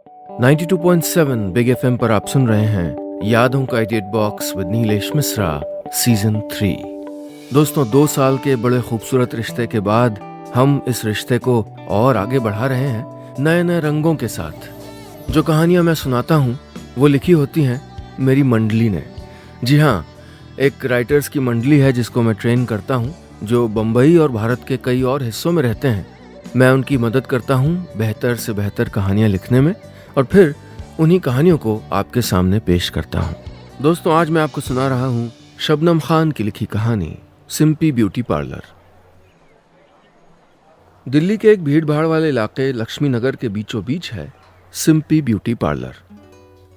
92.7 big FM पर आप सुन रहे हैं यादों का edit box with Nilesh Mishra season 3। दोस्तों, 2 साल के बड़े खूबसूरत रिश्ते के बाद हम इस रिश्ते को और आगे बढ़ा रहे हैं नए नए रंगों के साथ। जो कहानियां मैं सुनाता हूं वो लिखी होती हैं मेरी मंडली ने। जी हाँ, एक राइटर्स की मंडली है जिसको मैं ट्रेन करता हूं, जो बम्बई और भारत के कई और हिस्सों में रहते हैं। मैं उनकी मदद करता हूं बेहतर से बेहतर कहानियां लिखने में और फिर उन्हीं कहानियों को आपके सामने पेश करता हूं। दोस्तों, आज मैं आपको सुना रहा हूं शबनम खान की लिखी कहानी सिंपी ब्यूटी पार्लर। दिल्ली के एक भीड़ भाड़ वाले इलाके लक्ष्मी नगर के बीचों बीच है सिंपी ब्यूटी पार्लर।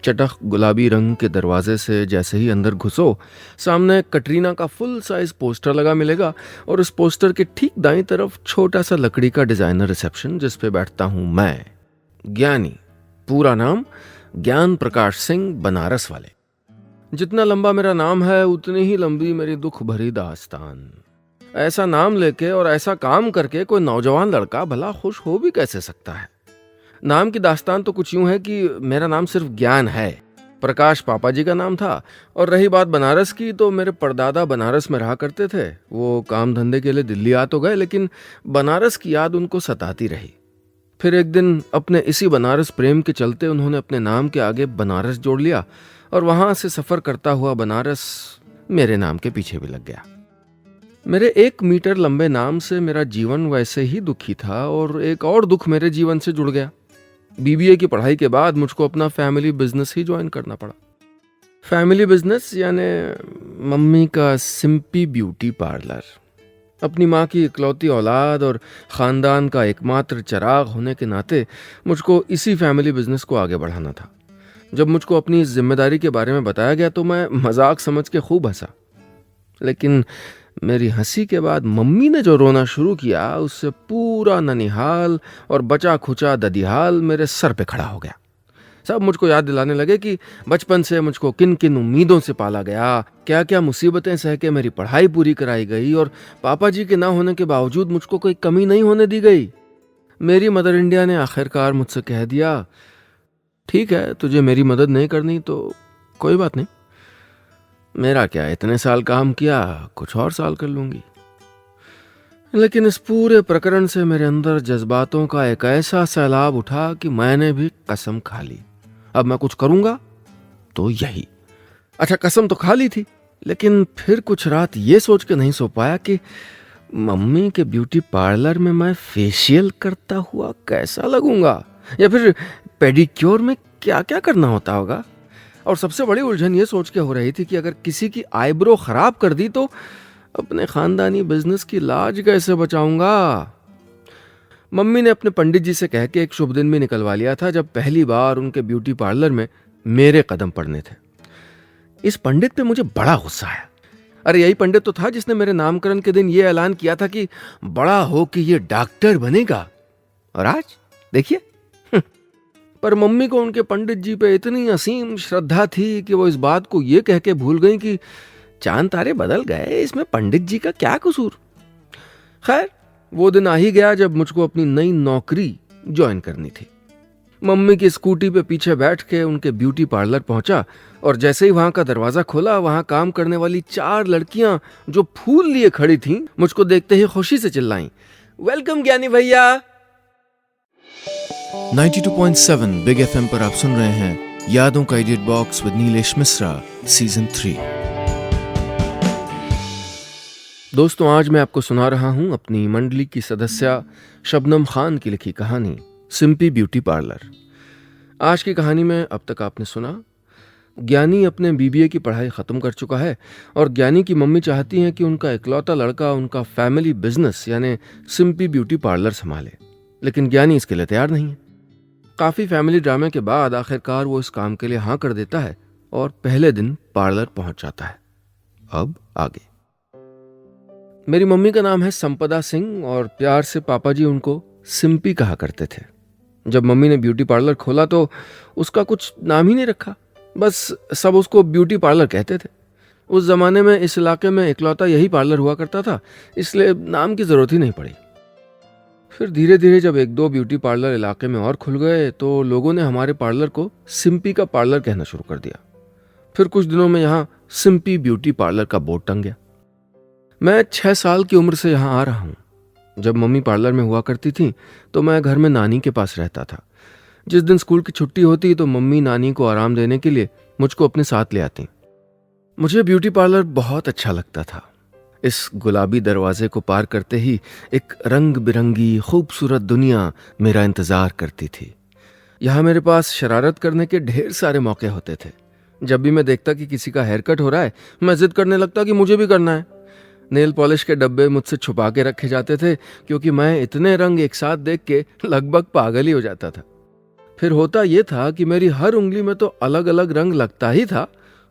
चटख गुलाबी रंग के दरवाजे से जैसे ही अंदर घुसो, सामने कटरीना का फुल साइज पोस्टर लगा मिलेगा और उस पोस्टर के ठीक दाईं तरफ छोटा सा लकड़ी का डिजाइनर रिसेप्शन, जिस पे बैठता हूं मैं, ज्ञानी। पूरा नाम ज्ञान प्रकाश सिंह, बनारस वाले। जितना लंबा मेरा नाम है उतनी ही लंबी मेरी दुख भरी दास्तान। ऐसा नाम लेके और ऐसा काम करके कोई नौजवान लड़का भला खुश हो भी कैसे सकता है। नाम की दास्तान तो कुछ यूं है कि मेरा नाम सिर्फ ज्ञान है। प्रकाश पापा जी का नाम था, और रही बात बनारस की, तो मेरे परदादा बनारस में रहा करते थे। वो काम धंधे के लिए दिल्ली आ तो गए, लेकिन बनारस की याद उनको सताती रही। फिर एक दिन अपने इसी बनारस प्रेम के चलते उन्होंने अपने नाम के आगे बनारस जोड़ लिया और वहां से सफर करता हुआ बनारस मेरे नाम के पीछे भी लग गया। मेरे 1 मीटर लंबे नाम से मेरा जीवन वैसे ही दुखी था, और एक और दुख मेरे जीवन से जुड़ गया। बीबीए की पढ़ाई के बाद मुझको अपना फैमिली बिजनेस ही ज्वाइन करना पड़ा। फैमिली बिजनेस यानी मम्मी का सिंपी ब्यूटी पार्लर। अपनी माँ की इकलौती औलाद और ख़ानदान का एकमात्र चिराग होने के नाते मुझको इसी फैमिली बिजनेस को आगे बढ़ाना था। जब मुझको अपनी इस जिम्मेदारी के बारे में बताया गया तो मैं मजाक समझ के खूब हंसा, लेकिन मेरी हंसी के बाद मम्मी ने जो रोना शुरू किया, उससे पूरा ननिहाल और बचा खुचा ददिहाल मेरे सर पे खड़ा हो गया। सब मुझको याद दिलाने लगे कि बचपन से मुझको किन किन उम्मीदों से पाला गया, क्या क्या मुसीबतें सह के मेरी पढ़ाई पूरी कराई गई, और पापा जी के ना होने के बावजूद मुझको कोई कमी नहीं होने दी गई। मेरी मदर इंडिया ने आखिरकार मुझसे कह दिया, ठीक है, तुझे मेरी मदद नहीं करनी तो कोई बात नहीं, मेरा क्या, इतने साल काम किया, कुछ और साल कर लूंगी। लेकिन इस पूरे प्रकरण से मेरे अंदर जज्बातों का एक ऐसा सैलाब उठा कि मैंने भी कसम खा ली, अब मैं कुछ करूंगा तो यही। अच्छा, कसम तो खा ली थी, लेकिन फिर कुछ रात ये सोच के नहीं सो पाया कि मम्मी के ब्यूटी पार्लर में मैं फेशियल करता हुआ कैसा लगूंगा, या फिर पेडिक्योर में क्या क्या करना होता होगा। और सबसे बड़ी उलझन ये सोच के हो रही थी कि अगर किसी की आईब्रो खराब कर दी तो अपने खानदानी बिजनेस की लाज कैसे बचाऊंगा। मम्मी ने अपने पंडित जी से कह के एक शुभ दिन भी निकलवा लिया था जब पहली बार उनके ब्यूटी पार्लर में मेरे कदम पड़ने थे। इस पंडित पे मुझे बड़ा गुस्सा आया। अरे, यही पंडित तो था जिसने मेरे नामकरण के दिन यह ऐलान किया था कि बड़ा हो कि ये डॉक्टर बनेगा, और आज देखिए। पर मम्मी को उनके पंडित जी पे इतनी असीम श्रद्धा थी कि वो इस बात को ये कह के भूल गई कि चांद तारे बदल गए, इसमें पंडित जी का क्या कसूर। खैर, वो दिन आ ही गया जब मुझको अपनी नई नौकरी ज्वाइन करनी थी। मम्मी की स्कूटी पे पीछे बैठ के उनके ब्यूटी पार्लर पहुंचा, और जैसे ही वहां का दरवाजा खोला, वहां काम करने वाली 4 लड़कियां जो फूल लिए खड़ी थीं, मुझको देखते ही खुशी से चिल्लाईं, वेलकम ज्ञानी भैया। 92.7 बिग एफएम पर आप सुन रहे हैं यादों का edit box with Nilesh Mishra season 3। दोस्तों, आज मैं आपको सुना रहा हूं अपनी मंडली की सदस्य शबनम खान की लिखी कहानी सिंपी ब्यूटी पार्लर। आज की कहानी में अब तक आपने सुना, ज्ञानी अपने बीबीए की पढ़ाई खत्म कर चुका है, और ज्ञानी की मम्मी चाहती हैं कि उनका इकलौता लड़का उनका फैमिली बिजनेस यानी सिंपी ब्यूटी पार्लर संभाले, लेकिन ज्ञानी इसके लिए तैयार नहीं है। काफी फैमिली ड्रामे के बाद आखिरकार वो इस काम के लिए हाँ कर देता है और पहले दिन पार्लर पहुंच जाता है। अब आगे। मेरी मम्मी का नाम है संपदा सिंह, और प्यार से पापा जी उनको सिंपी कहा करते थे। जब मम्मी ने ब्यूटी पार्लर खोला तो उसका कुछ नाम ही नहीं रखा, बस सब उसको ब्यूटी पार्लर कहते थे। उस जमाने में इस इलाके में इकलौता यही पार्लर हुआ करता था, इसलिए नाम की जरूरत ही नहीं पड़ी। फिर धीरे धीरे जब एक दो ब्यूटी पार्लर इलाके में और खुल गए तो लोगों ने हमारे पार्लर को सिंपी का पार्लर कहना शुरू कर दिया। फिर कुछ दिनों में यहाँ सिंपी ब्यूटी पार्लर का बोर्ड टंग गया। मैं 6 साल की उम्र से यहाँ आ रहा हूँ। जब मम्मी पार्लर में हुआ करती थी तो मैं घर में नानी के पास रहता था। जिस दिन स्कूल की छुट्टी होती तो मम्मी नानी को आराम देने के लिए मुझको अपने साथ ले आती। मुझे ब्यूटी पार्लर बहुत अच्छा लगता था। इस गुलाबी दरवाजे को पार करते ही एक रंग बिरंगी खूबसूरत दुनिया मेरा इंतजार करती थी। यहाँ मेरे पास शरारत करने के ढेर सारे मौके होते थे। जब भी मैं देखता कि किसी का हेयर कट हो रहा है, मैं जिद करने लगता कि मुझे भी करना है। नेल पॉलिश के डब्बे मुझसे छुपा के रखे जाते थे क्योंकि मैं इतने रंग एक साथ देख के लगभग पागल ही हो जाता था। फिर होता यह था कि मेरी हर उंगली में तो अलग अलग रंग लगता ही था।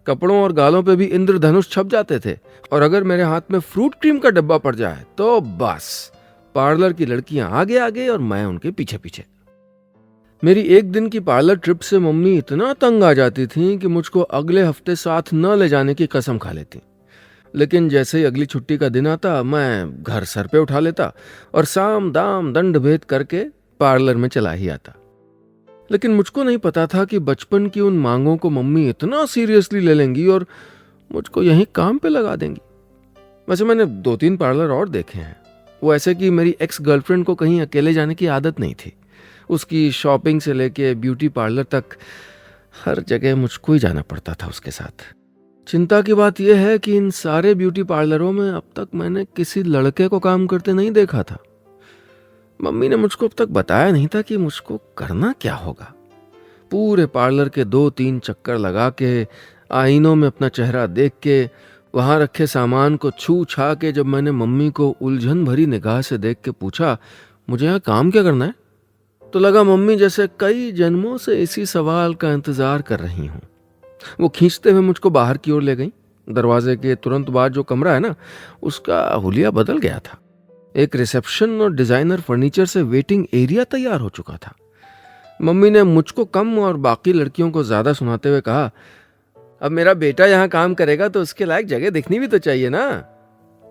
कपड़ों और गालों पे भी इंद्रधनुष छप जाते थे। और अगर मेरे हाथ में फ्रूट क्रीम का डब्बा पड़ जाए तो बस पार्लर की लड़कियां आगे आगे और मैं उनके पीछे पीछे। मेरी एक दिन की पार्लर ट्रिप से मम्मी इतना तंग आ जाती थी कि मुझको अगले हफ्ते साथ न ले जाने की कसम खा लेती। लेकिन जैसे ही अगली छुट्टी का दिन आता मैं घर सर पे उठा लेता और साम दाम दंड भेद करके पार्लर में चला ही आता। लेकिन मुझको नहीं पता था कि बचपन की उन मांगों को मम्मी इतना सीरियसली ले लेंगी और मुझको यहीं काम पे लगा देंगी। वैसे मैंने 2-3 पार्लर और देखे हैं। वो ऐसे कि मेरी एक्स गर्लफ्रेंड को कहीं अकेले जाने की आदत नहीं थी। उसकी शॉपिंग से लेके ब्यूटी पार्लर तक हर जगह मुझको ही जाना पड़ता था उसके साथ। चिंता की बात यह है कि इन सारे ब्यूटी पार्लरों में अब तक मैंने किसी लड़के को काम करते नहीं देखा था। मम्मी ने मुझको अब तक बताया नहीं था कि मुझको करना क्या होगा। पूरे पार्लर के 2-3 चक्कर लगा के, आईनों में अपना चेहरा देख के, वहां रखे सामान को छू छा के जब मैंने मम्मी को उलझन भरी निगाह से देख के पूछा मुझे यहाँ काम क्या करना है, तो लगा मम्मी जैसे कई जन्मों से इसी सवाल का इंतजार कर रही हूं। वो खींचते हुए मुझको बाहर की ओर ले गई। दरवाजे के तुरंत बाद जो कमरा है ना, उसका हुलिया बदल गया था। एक रिसेप्शन और डिजाइनर फर्नीचर से वेटिंग एरिया तैयार हो चुका था। मम्मी ने मुझको कम और बाकी लड़कियों को ज्यादा सुनाते हुए कहा, अब मेरा बेटा यहाँ काम करेगा तो उसके लायक जगह दिखनी भी तो चाहिए ना।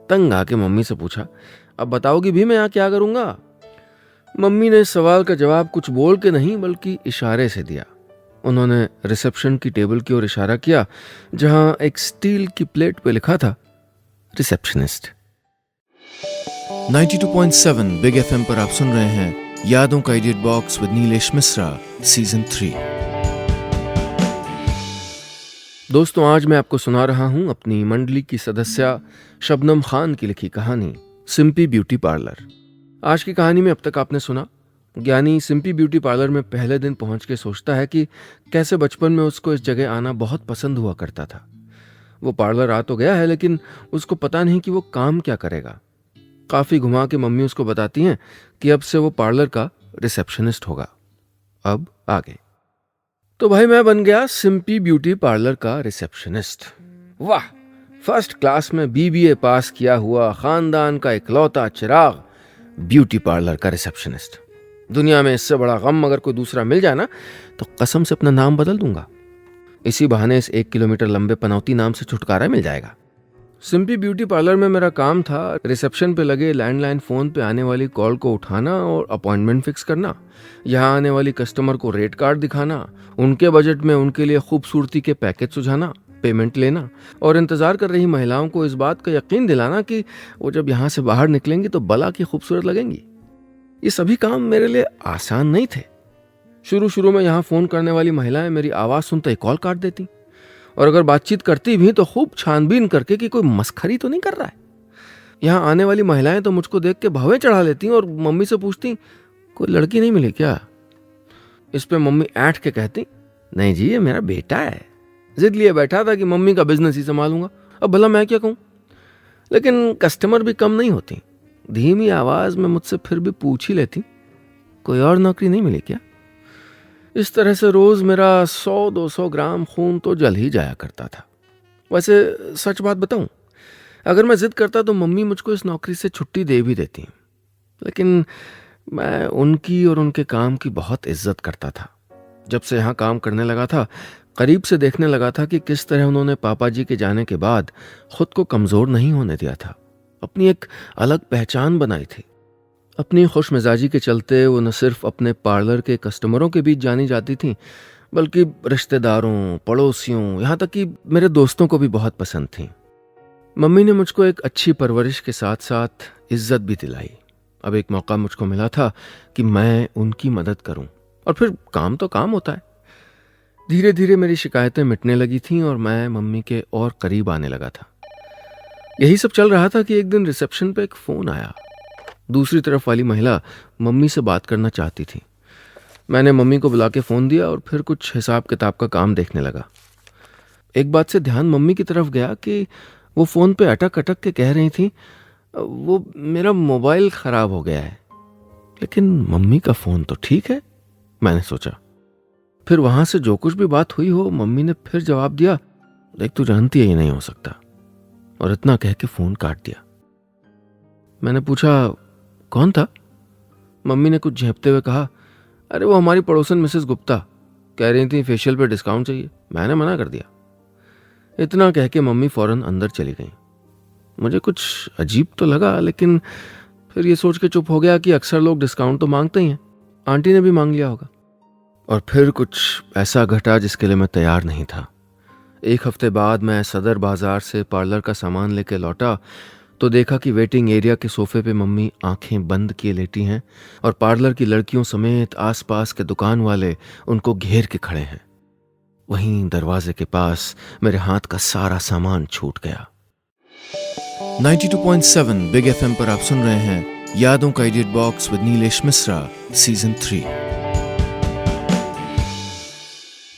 तंग आके मम्मी से पूछा, अब बताओगी भी मैं यहाँ क्या करूंगा? मम्मी ने इस सवाल का जवाब कुछ बोल के नहीं बल्कि इशारे से दिया। उन्होंने रिसेप्शन की टेबल की ओर इशारा किया जहां एक स्टील की प्लेट पे लिखा था रिसेप्शनिस्ट। 92.7 बिग एफएम पर आप सुन रहे हैं यादों का edit box with Nilesh Mishra season 3। दोस्तों, आज मैं आपको सुना रहा हूं अपनी मंडली की सदस्य शबनम खान की लिखी कहानी सिंपी ब्यूटी पार्लर। आज की कहानी में अब तक आपने सुना ज्ञानी सिंपी ब्यूटी पार्लर में पहले दिन पहुंच के सोचता है कि कैसे बचपन में उसको इस जगह आना बहुत पसंद हुआ करता था। वो पार्लर आ तो गया है लेकिन उसको पता नहीं कि वो काम क्या करेगा। काफी घुमा के मम्मी उसको बताती हैं कि अब से वो पार्लर का रिसेप्शनिस्ट होगा। अब आगे तो भाई मैं बन गया सिंपी ब्यूटी पार्लर का रिसेप्शनिस्ट। वाह, फर्स्ट क्लास में BBA पास किया हुआ खानदान का इकलौता चिराग ब्यूटी पार्लर का रिसेप्शनिस्ट। दुनिया में इससे बड़ा गम अगर कोई दूसरा मिल जाए ना तो कसम से अपना नाम बदल दूंगा। इसी बहाने इस 1 किलोमीटर लंबे पनौती नाम से छुटकारा मिल जाएगा। सिंपी ब्यूटी पार्लर में मेरा काम था रिसेप्शन पे लगे लैंडलाइन फोन पे आने वाली कॉल को उठाना और अपॉइंटमेंट फिक्स करना, यहाँ आने वाली कस्टमर को रेट कार्ड दिखाना, उनके बजट में उनके लिए खूबसूरती के पैकेज सुझाना, पेमेंट लेना और इंतजार कर रही महिलाओं को इस बात का यकीन दिलाना कि वो जब यहाँ से बाहर निकलेंगी तो बला की खूबसूरत लगेंगी। ये सभी काम मेरे लिए आसान नहीं थे। शुरू में यहाँ फोन करने वाली महिलाएं मेरी आवाज सुनते ही कॉल काट देती और अगर बातचीत करती भी तो खूब छानबीन करके कि कोई मस्खरी तो नहीं कर रहा है। यहाँ आने वाली महिलाएं तो मुझको देख के भावे चढ़ा लेती और मम्मी से पूछती कोई लड़की नहीं मिली क्या? इस पे मम्मी ऐंठ के कहती नहीं जी, ये मेरा बेटा है, जिद लिए बैठा था कि मम्मी का बिजनेस ही संभालूंगा। अब भला मैं क्या कहूं? लेकिन कस्टमर भी कम नहीं होती। धीमी आवाज में मुझसे फिर भी पूछ ही लेती कोई और नौकरी नहीं मिली क्या? इस तरह से रोज मेरा 100-200 ग्राम खून तो जल ही जाया करता था। वैसे सच बात बताऊं, अगर मैं जिद करता तो मम्मी मुझको इस नौकरी से छुट्टी दे भी देती, लेकिन मैं उनकी और उनके काम की बहुत इज्जत करता था। जब से यहाँ काम करने लगा था करीब से देखने लगा था कि किस तरह उन्होंने पापा जी के जाने के बाद खुद को कमजोर नहीं होने दिया था, अपनी एक अलग पहचान बनाई थी। अपनी खुशमिजाजी के चलते वो न सिर्फ अपने पार्लर के कस्टमरों के बीच जानी जाती थीं, बल्कि रिश्तेदारों, पड़ोसियों, यहाँ तक कि मेरे दोस्तों को भी बहुत पसंद थीं। मम्मी ने मुझको एक अच्छी परवरिश के साथ साथ इज्जत भी दिलाई। अब एक मौका मुझको मिला था कि मैं उनकी मदद करूं, और फिर काम तो काम होता है। धीरे धीरे मेरी शिकायतें मिटने लगी थीं और मैं मम्मी के और करीब आने लगा था। यही सब चल रहा था कि एक दिन रिसेप्शन पे एक फ़ोन आया। दूसरी तरफ वाली महिला मम्मी से बात करना चाहती थी। मैंने मम्मी को बुला के फ़ोन दिया और फिर कुछ हिसाब किताब का काम देखने लगा। एक बात से ध्यान मम्मी की तरफ गया कि वो फ़ोन पे अटक अटक के कह रही थी, वो मेरा मोबाइल ख़राब हो गया है। लेकिन मम्मी का फ़ोन तो ठीक है, मैंने सोचा। फिर वहाँ से जो कुछ भी बात हुई हो, मम्मी ने फिर जवाब दिया, देख तू जानती है ये नहीं हो सकता, और इतना कह के फ़ोन काट दिया। मैंने पूछा कौन था? मम्मी ने कुछ झेंपते हुए कहा, अरे वो हमारी पड़ोसन मिसेस गुप्ता, कह रही थी फेशियल पे डिस्काउंट चाहिए। मैंने मना कर दिया। इतना कह के मम्मी फौरन अंदर चली गई। मुझे कुछ अजीब तो लगा, लेकिन फिर ये सोच के चुप हो गया कि अक्सर लोग डिस्काउंट तो मांगते ही हैं, आंटी ने भी मांग लिया होगा। और फिर कुछ ऐसा घटा जिसके लिए मैं तैयार नहीं था। एक हफ्ते बाद मैं सदर बाजार से पार्लर का सामान लेके लौटा तो देखा कि वेटिंग एरिया के सोफे पे मम्मी आंखें बंद किए लेटी हैं और पार्लर की लड़कियों समेत आसपास के दुकान वाले उनको घेर के खड़े हैं। वहीं दरवाजे के पास मेरे हाथ का सारा सामान छूट गया। 92.7 बिग एफएम पर आप सुन रहे हैं यादों का edit box with Nilesh Mishra season 3।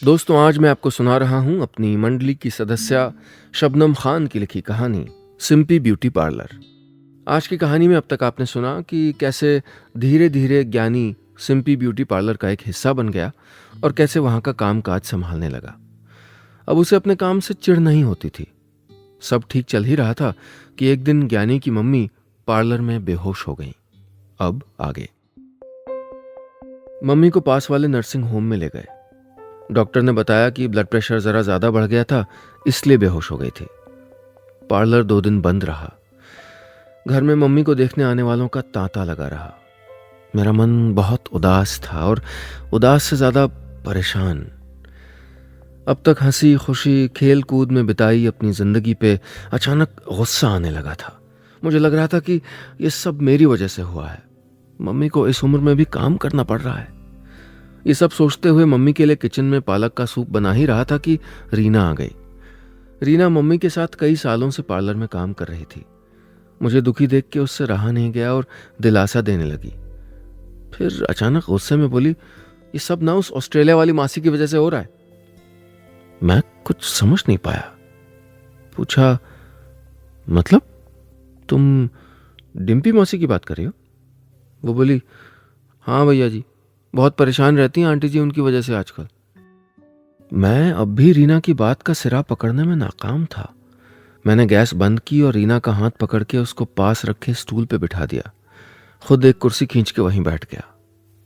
दोस्तों, आज मैं आपको सुना रहा हूं अपनी मंडली की सदस्य शबनम खान की लिखी कहानी सिंपी ब्यूटी पार्लर। आज की कहानी में अब तक आपने सुना कि कैसे धीरे धीरे ज्ञानी सिंपी ब्यूटी पार्लर का एक हिस्सा बन गया और कैसे वहां का काम काज संभालने लगा। अब उसे अपने काम से चिढ़ नहीं होती थी। सब ठीक चल ही रहा था कि एक दिन ज्ञानी की मम्मी पार्लर में बेहोश हो गई। अब आगे। मम्मी को पास वाले नर्सिंग होम में ले गए। डॉक्टर ने बताया कि ब्लड प्रेशर जरा ज्यादा बढ़ गया था, इसलिए बेहोश हो गई थी। पार्लर 2 दिन बंद रहा। घर में मम्मी को देखने आने वालों का तांता लगा रहा। मेरा मन बहुत उदास था, और उदास से ज्यादा परेशान। अब तक हंसी खुशी खेल कूद में बिताई अपनी जिंदगी पे अचानक गुस्सा आने लगा था। मुझे लग रहा था कि ये सब मेरी वजह से हुआ है। मम्मी को इस उम्र में भी काम करना पड़ रहा है। ये सब सोचते हुए मम्मी के लिए किचन में पालक का सूप बना ही रहा था कि रीना आ गई। रीना मम्मी के साथ कई सालों से पार्लर में काम कर रही थी। मुझे दुखी देख के उससे रहा नहीं गया और दिलासा देने लगी। फिर अचानक गुस्से में बोली, ये सब ना उस ऑस्ट्रेलिया वाली मासी की वजह से हो रहा है। मैं कुछ समझ नहीं पाया। पूछा, मतलब तुम डिम्पी मौसी की बात कर रही हो? वो बोली, हाँ भैया जी, बहुत परेशान रहती हैं आंटी जी उनकी वजह से आजकल। मैं अब भी रीना की बात का सिरा पकड़ने में नाकाम था। मैंने गैस बंद की और रीना का हाथ पकड़ के उसको पास रखे स्टूल पे बिठा दिया। खुद एक कुर्सी खींच के वहीं बैठ गया।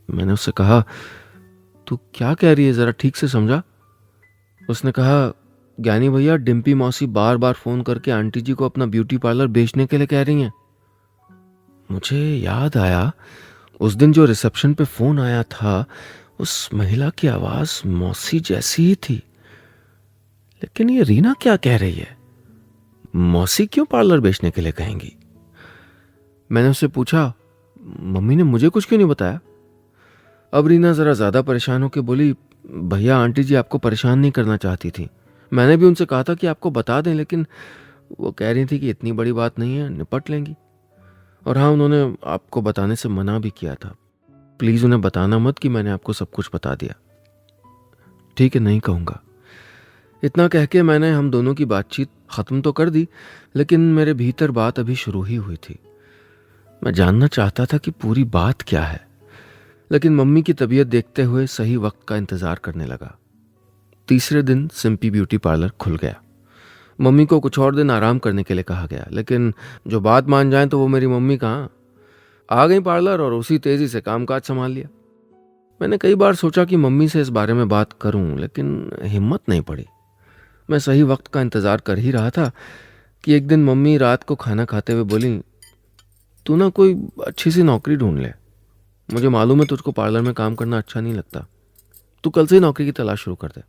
मैंने उससे कहा, तू क्या कह रही है, जरा ठीक से समझा। उसने कहा, ज्ञानी भैया, डिम्पी मौसी बार बार फोन करके आंटी जी को अपना ब्यूटी पार्लर बेचने के लिए कह रही हैं। मुझे याद आया, उस दिन जो रिसेप्शन पे फोन आया था, उस महिला की आवाज मौसी जैसी ही थी। लेकिन ये रीना क्या कह रही है? मौसी क्यों पार्लर बेचने के लिए कहेंगी? मैंने उससे पूछा, मम्मी ने मुझे कुछ क्यों नहीं बताया? अब रीना जरा ज्यादा परेशान होकर बोली, भैया आंटी जी आपको परेशान नहीं करना चाहती थी। मैंने भी उनसे कहा था कि आपको बता दें, लेकिन वो कह रही थी कि इतनी बड़ी बात नहीं है, निपट लेंगी। और हाँ, उन्होंने आपको बताने से मना भी किया था। प्लीज उन्हें बताना मत कि मैंने आपको सब कुछ बता दिया। ठीक है, नहीं कहूंगा। इतना कह के मैंने हम दोनों की बातचीत खत्म तो कर दी, लेकिन मेरे भीतर बात अभी शुरू ही हुई थी। मैं जानना चाहता था कि पूरी बात क्या है, लेकिन मम्मी की तबीयत देखते हुए सही वक्त का इंतजार करने लगा। तीसरे दिन सिंपी ब्यूटी पार्लर खुल गया। मम्मी को कुछ और दिन आराम करने के लिए कहा गया, लेकिन जो बात मान जाए तो वो मेरी मम्मी कहाँ आ गई पार्लर और उसी तेजी से कामकाज संभाल लिया। मैंने कई बार सोचा कि मम्मी से इस बारे में बात करूं, लेकिन हिम्मत नहीं पड़ी। मैं सही वक्त का इंतजार कर ही रहा था कि एक दिन मम्मी रात को खाना खाते हुए बोली, तू ना कोई अच्छी सी नौकरी ढूंढ ले। मुझे मालूम है तुझको पार्लर में काम करना अच्छा नहीं लगता। तू कल से ही नौकरी की तलाश शुरू कर दे।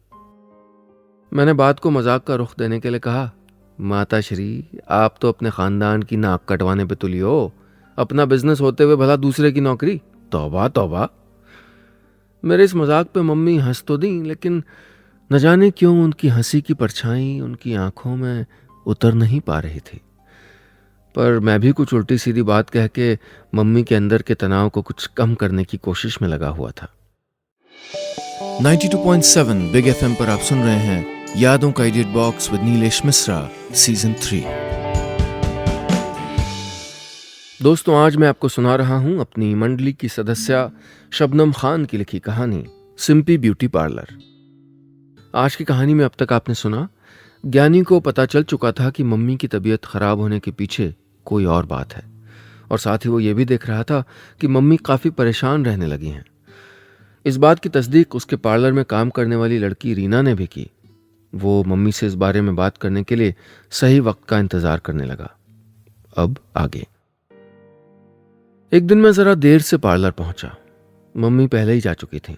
मैंने बात को मजाक का रुख देने के लिए कहा, माता श्री, आप तो अपने खानदान की नाक कटवाने पे तुली हो, अपना बिजनेस होते हुए भला दूसरे की नौकरी। तौबा तौबा। मेरे इस मजाक पे मम्मी हंस तो दी, लेकिन न जाने क्यों उनकी हंसी की परछाई उनकी आंखों में उतर नहीं पा रही थी। पर मैं भी कुछ उल्टी सीधी बात कह के मम्मी के अंदर के तनाव को कुछ कम करने की कोशिश में लगा हुआ था। 92.7 बिग एफएम पर आप सुन रहे हैं यादों का edit box with Nilesh Mishra season 3। दोस्तों, आज मैं आपको सुना रहा हूं अपनी मंडली की सदस्य शबनम खान की लिखी कहानी सिंपी ब्यूटी पार्लर। आज की कहानी में अब तक आपने सुना, ज्ञानी को पता चल चुका था कि मम्मी की तबीयत खराब होने के पीछे कोई और बात है, और साथ ही वो ये भी देख रहा था कि मम्मी काफी परेशान रहने लगी हैं। इस बात की तस्दीक उसके पार्लर में काम करने वाली लड़की रीना ने भी की। वो मम्मी से इस बारे में बात करने के लिए सही वक्त का इंतजार करने लगा। अब आगे। एक दिन मैं जरा देर से पार्लर पहुंचा। मम्मी पहले ही जा चुकी थी।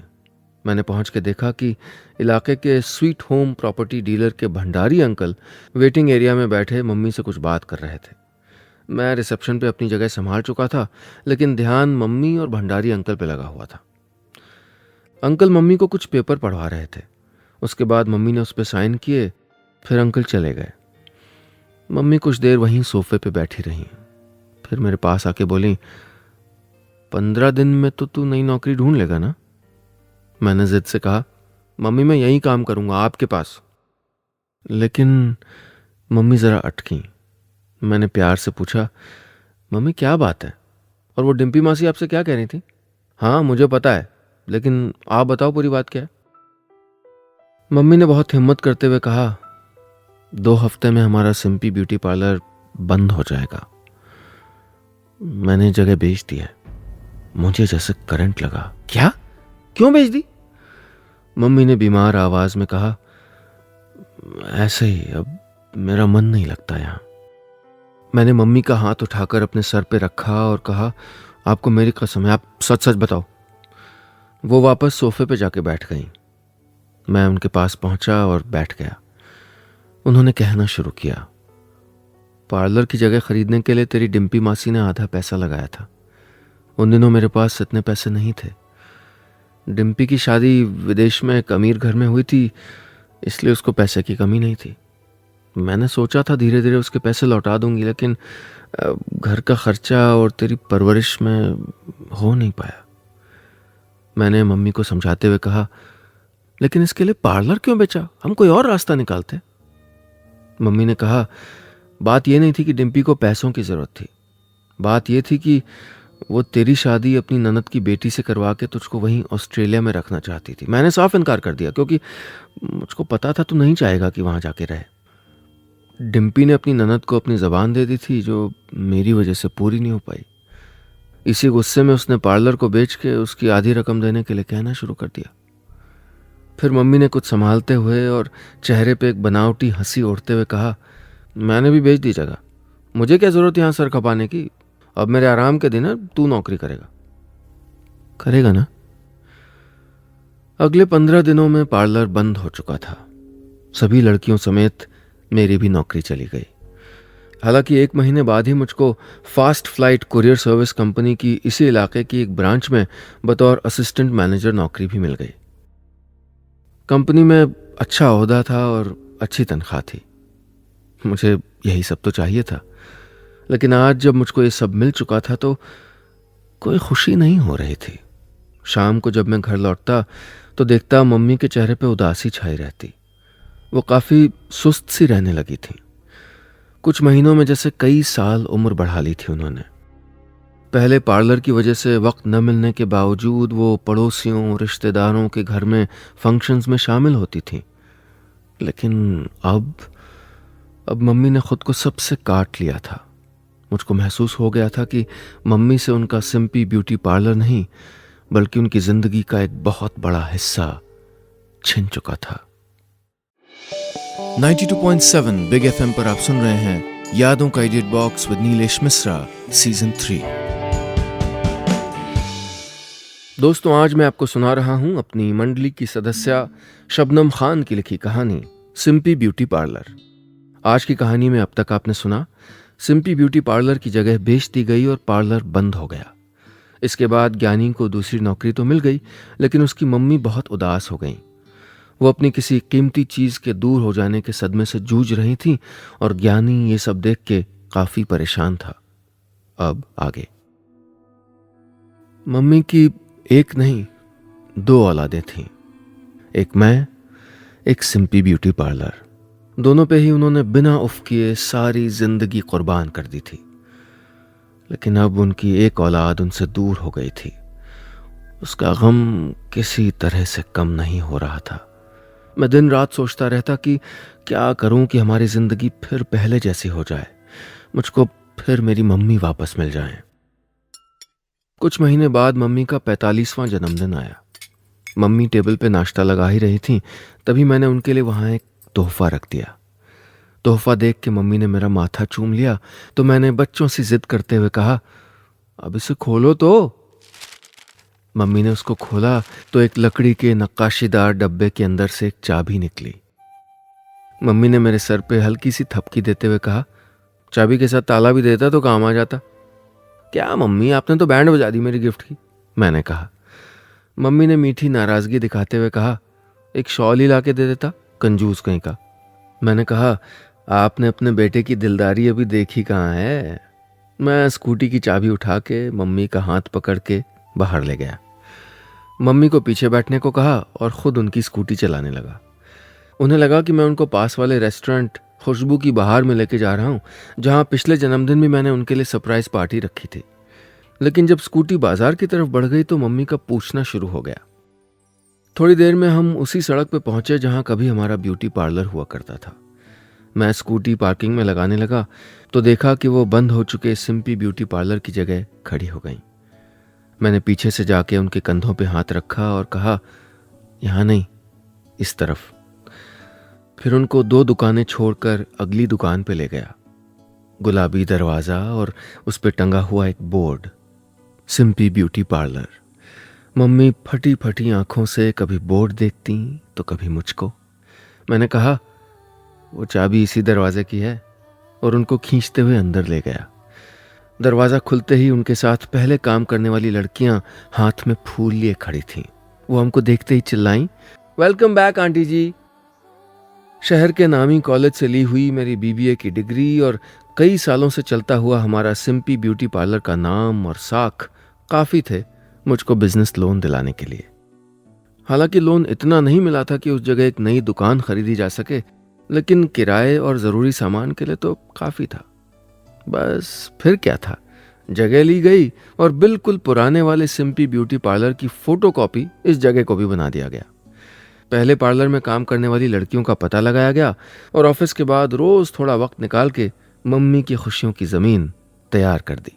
मैंने पहुंच के देखा कि इलाके के स्वीट होम प्रॉपर्टी डीलर के भंडारी अंकल वेटिंग एरिया में बैठे मम्मी से कुछ बात कर रहे थे। मैं रिसेप्शन पे अपनी जगह संभाल चुका था, लेकिन ध्यान मम्मी और भंडारी अंकल पे लगा हुआ था। अंकल मम्मी को कुछ पेपर पढ़वा रहे थे। उसके बाद मम्मी ने उस पर साइन किए, फिर अंकल चले गए। मम्मी कुछ देर वहीं सोफे पे बैठी रही। फिर मेरे पास आके बोली, 15 दिन में तो तू नई नौकरी ढूंढ लेगा ना? मैंने जिद से कहा, मम्मी मैं यहीं काम करूंगा, आपके पास। लेकिन मम्मी जरा अटकी। मैंने प्यार से पूछा, मम्मी क्या बात है? और वो डिम्पी मासी आपसे क्या कह रही थी? हाँ मुझे पता है, लेकिन आप बताओ पूरी बात क्या है? मम्मी ने बहुत हिम्मत करते हुए कहा, 2 हफ्ते में हमारा सिंपी ब्यूटी पार्लर बंद हो जाएगा। मैंने जगह बेच दी है। मुझे जैसे करंट लगा। क्या? क्यों बेच दी? मम्मी ने बीमार आवाज में कहा, ऐसे ही, अब मेरा मन नहीं लगता यहां। मैंने मम्मी का हाथ उठाकर अपने सर पे रखा और कहा, आपको मेरी कसम है, आप सच सच बताओ। वो वापस सोफे पे जाके बैठ गई। मैं उनके पास पहुंचा और बैठ गया। उन्होंने कहना शुरू किया, पार्लर की जगह खरीदने के लिए तेरी डिम्पी मासी ने आधा पैसा लगाया था। उन दिनों मेरे पास इतने पैसे नहीं थे। डिम्पी की शादी विदेश में एक अमीर घर में हुई थी, इसलिए उसको पैसे की कमी नहीं थी। मैंने सोचा था धीरे धीरे उसके पैसे लौटा दूंगी, लेकिन घर का खर्चा और तेरी परवरिश में हो नहीं पाया। मैंने मम्मी को समझाते हुए कहा, लेकिन इसके लिए पार्लर क्यों बेचा? हम कोई और रास्ता निकालते। मम्मी ने कहा, बात यह नहीं थी कि डिम्पी को पैसों की जरूरत थी। बात यह थी कि वो तेरी शादी अपनी ननद की बेटी से करवा के तुझको वहीं ऑस्ट्रेलिया में रखना चाहती थी। मैंने साफ इनकार कर दिया, क्योंकि मुझको पता था तू नहीं चाहेगा कि वहां जाके रहे। डिम्पी ने अपनी ननद को अपनी जबान दे दी थी, जो मेरी वजह से पूरी नहीं हो पाई। इसी गुस्से में उसने पार्लर को बेच के उसकी आधी रकम देने के लिए कहना शुरू कर दिया। फिर मम्मी ने कुछ संभालते हुए और चेहरे पे एक बनावटी हंसी ओढ़ते हुए कहा, मैंने भी बेच दी जगह। मुझे क्या जरूरत यहां सर खपाने की? अब मेरे आराम के दिन है, तू नौकरी करेगा ना? अगले 15 दिनों में पार्लर बंद हो चुका था। सभी लड़कियों समेत मेरी भी नौकरी चली गई। हालांकि 1 महीने बाद ही मुझको fast flight courier service company की इसी इलाके की एक ब्रांच में बतौर असिस्टेंट मैनेजर नौकरी भी मिल गई। कंपनी में अच्छा ओहदा था और अच्छी तनख्वाह थी। मुझे यही सब तो चाहिए था, लेकिन आज जब मुझको ये सब मिल चुका था तो कोई खुशी नहीं हो रही थी। शाम को जब मैं घर लौटता तो देखता मम्मी के चेहरे पे उदासी छाई रहती। वो काफी सुस्त सी रहने लगी थी। कुछ महीनों में जैसे कई साल उम्र बढ़ा ली थी उन्होंने। पहले पार्लर की वजह से वक्त न मिलने के बावजूद वो पड़ोसियों रिश्तेदारों के घर में फंक्शंस में शामिल होती थी, लेकिन अब मम्मी ने खुद को सबसे काट लिया था। मुझको महसूस हो गया था कि मम्मी से उनका सिंपी ब्यूटी पार्लर नहीं, बल्कि उनकी जिंदगी का एक बहुत बड़ा हिस्सा छिन चुका था। 92.7 बिग एफएम पर आप सुन रहे हैं यादों का edit box with Nilesh Mishra season 3। दोस्तों, आज मैं आपको सुना रहा हूं अपनी मंडली की सदस्य शबनम खान की लिखी कहानी सिंपी ब्यूटी पार्लर। आज की कहानी में अब तक आपने सुना सिंपी ब्यूटी पार्लर की जगह बेच दी गई और पार्लर बंद हो गया। इसके बाद ज्ञानी को दूसरी नौकरी तो मिल गई, लेकिन उसकी मम्मी बहुत उदास हो गई। वो अपनी किसी कीमती चीज के दूर हो जाने के सदमे से जूझ रही थी और ज्ञानी ये सब देख के काफी परेशान था। अब आगे। मम्मी की एक नहीं 2 औलादें थीं। एक मैं, एक सिंपी ब्यूटी पार्लर। दोनों पे ही उन्होंने बिना उफ किए सारी जिंदगी कुर्बान कर दी थी। लेकिन अब उनकी एक औलाद उनसे दूर हो गई थी। उसका गम किसी तरह से कम नहीं हो रहा था। मैं दिन रात सोचता रहता कि क्या करूं कि हमारी जिंदगी फिर पहले जैसी हो जाए, मुझको फिर मेरी मम्मी वापस मिल जाएं। कुछ महीने बाद मम्मी का 45वां जन्मदिन आया। मम्मी टेबल पे नाश्ता लगा ही रही थी, तभी मैंने उनके लिए वहां एक तोहफा रख दिया। तोहफा देख के मम्मी ने मेरा माथा चूम लिया, तो मैंने बच्चों से जिद करते हुए कहा, अब इसे खोलो तो। मम्मी ने उसको खोला तो एक लकड़ी के नक्काशीदार डब्बे के अंदर से एक चाबी निकली। मम्मी ने मेरे सर पे हल्की सी थपकी देते हुए कहा, चाबी के साथ ताला भी देता तो काम आ जाता। क्या मम्मी, आपने तो बैंड बजा दी मेरी गिफ्ट की, मैंने कहा। मम्मी ने मीठी नाराजगी दिखाते हुए कहा, एक शॉल ही ला के दे देता, कंजूस कहीं का। मैंने कहा, आपने अपने बेटे की दिलदारी अभी देखी कहाँ है। मैं स्कूटी की चाबी उठा के मम्मी का हाथ पकड़ के बाहर ले गया। मम्मी को पीछे बैठने को कहा और खुद उनकी स्कूटी चलाने लगा। उन्हें लगा कि मैं उनको पास वाले रेस्टोरेंट खुशबू की बहार में लेके जा रहा हूं, जहां पिछले जन्मदिन भी मैंने उनके लिए सरप्राइज पार्टी रखी थी। लेकिन जब स्कूटी बाजार की तरफ बढ़ गई तो मम्मी का पूछना शुरू हो गया। थोड़ी देर में हम उसी सड़क पे पहुंचे जहां कभी हमारा ब्यूटी पार्लर हुआ करता था। मैं स्कूटी पार्किंग में लगाने लगा तो देखा कि वो बंद हो चुके सिंपी ब्यूटी पार्लर की जगह खड़ी हो गई। मैंने पीछे से जाके उनके कंधों पे हाथ रखा और कहा, यहां नहीं, इस तरफ। फिर उनको 2 दुकानें छोड़कर अगली दुकान पे ले गया। गुलाबी दरवाजा और उस पे टंगा हुआ एक board, Simpy beauty parlour. Mummy फटी फटी आंखों से कभी बोर्ड देखती तो कभी मुझको। मैंने कहा, वो चाबी इसी दरवाजे की है, और उनको खींचते हुए अंदर ले गया। दरवाजा खुलते ही उनके साथ पहले काम करने वाली लड़कियां हाथ में फूल लिए खड़ी थीं। वो हमको देखते ही चिल्लाईं, वेलकम बैक आंटी जी। शहर के नामी कॉलेज से ली हुई मेरी बीबीए की डिग्री और कई सालों से चलता हुआ हमारा सिंपी ब्यूटी पार्लर का नाम और साख काफी थे मुझको बिजनेस लोन दिलाने के लिए। हालांकि लोन इतना नहीं मिला था कि उस जगह एक नई दुकान खरीदी जा सके, लेकिन किराए और जरूरी सामान के लिए तो काफी था। बस फिर क्या था, जगह ली गई और बिल्कुल पुराने वाले सिंपी ब्यूटी पार्लर की फोटोकॉपी इस जगह को भी बना दिया गया। पहले पार्लर में काम करने वाली लड़कियों का पता लगाया गया और ऑफिस के बाद रोज थोड़ा वक्त निकाल के मम्मी की खुशियों की जमीन तैयार कर दी।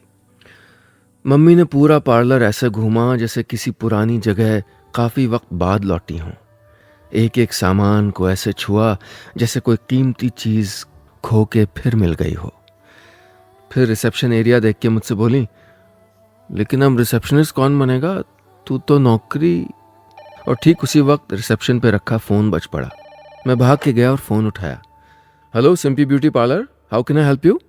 मम्मी ने पूरा पार्लर ऐसे घूमा जैसे किसी पुरानी जगह काफी वक्त बाद लौटी हों। एक एक सामान को ऐसे छुआ जैसे कोई कीमती चीज खो के फिर मिल गई हो। फिर रिसेप्शन एरिया देख के मुझसे बोली, लेकिन अब रिसेप्शनिस्ट कौन बनेगा, तू तो नौकरी। और ठीक उसी वक्त रिसेप्शन पे रखा फोन बज पड़ा। मैं भाग के गया और फोन उठाया। Hello Simpy beauty parlour, how can I help you.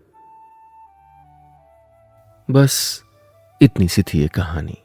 बस इतनी सी थी ये कहानी।